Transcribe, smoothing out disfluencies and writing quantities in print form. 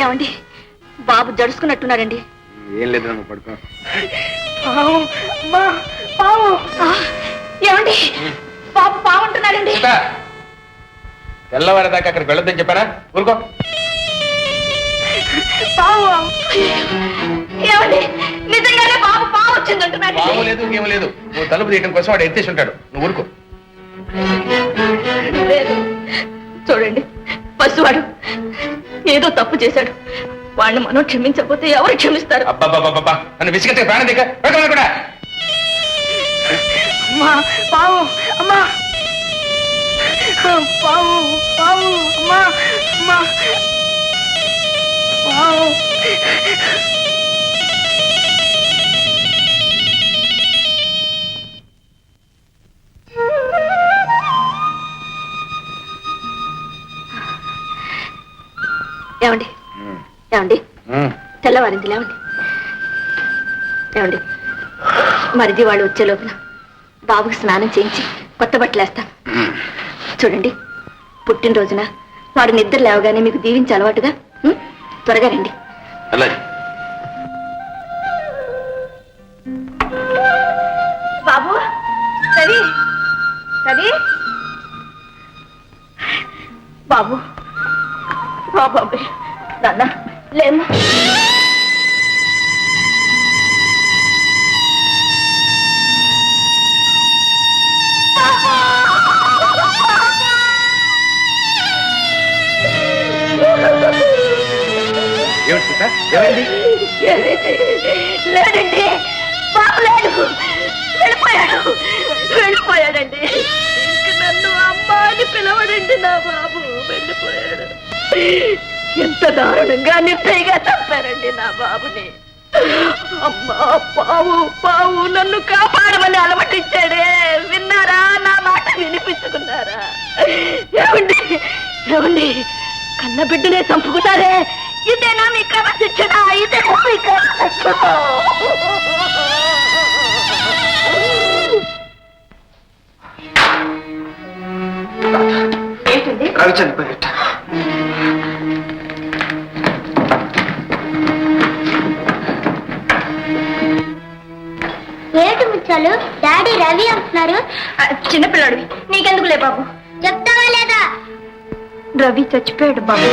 ఏమండి బాబు జడుచుకున్నట్టున్నారండి. ఏం లేదు, నువ్వు పడుకో. ఏమండి బాబు బాగుంటున్నాడండి. తెల్లవారేదాకా అక్కడికి వెళ్ళొద్దని చెప్పారా? ఊరుకో. ఏమండి నిజంగానే బాబు బాగు వచ్చిందంటున్నాడు. బాగు లేదు, ఏం లేదు. నువ్వు తలుపు తీయడం కోసం వాడు ఎత్తేసి ఉంటాడు. నువ్వు ఊరుకో. చూడండి పసివాడు ఏదో తప్పు చేశాడు. వాడిని మనం క్షమించకపోతే ఎవరు క్షమిస్తారు? అబ్బాబ్బాబ్బా, నన్ను విసిగట్టే ప్రాణం దిక్క కూడా. అమ్మా పావు, అమ్మా పావు పావు, అమ్మా అమ్మా పావు. ఏమండి ఏమండి తెల్లవారింది లేవండి. ఏమండి మరిది వాళ్ళు వచ్చే లోపల బాబుకి స్నానం చేయించి కొత్త బట్టలు వేస్తాను. చూడండి పుట్టినరోజున వాడు నిద్ర లేవగానే మీకు దీవించి అలవాటుగా త్వరగా రండి. బాబు సరే సరే బాబు బాబాయ్ నాన్న లేము. లేదండి బాబు లేడు, వెళ్ళిపోయాడు వెళ్ళిపోయాడండి. ఇంక నన్ను అమ్మ అని పిలవడండి. నా బాబు వెళ్ళిపోయాడు. ఎంత దారుణంగా నిర్దయగా చంపారండి నా బాబుని. అమ్మా పావు పావు నన్ను కాపాడమని అలవాటిచ్చాడే. విన్నారా? నా మాట వినిపించుకున్నారా? ఏమండి ఏమండి కన్న బిడ్డనే చంపుకున్నారే. ఇదేనా మీ క్రమశిక్షణ? ఇదే మీ క్రమశిక్షణ? ఏంటండి? రవి చనిపోయాట. ఏంటి ముచ్చాలు డాడీ రవి అంటున్నారు? చిన్నపిల్లాడివి నీకెందుకులే బాబు. చెప్తావా లేదా? రవి చచ్చిపోయాడు బాబు.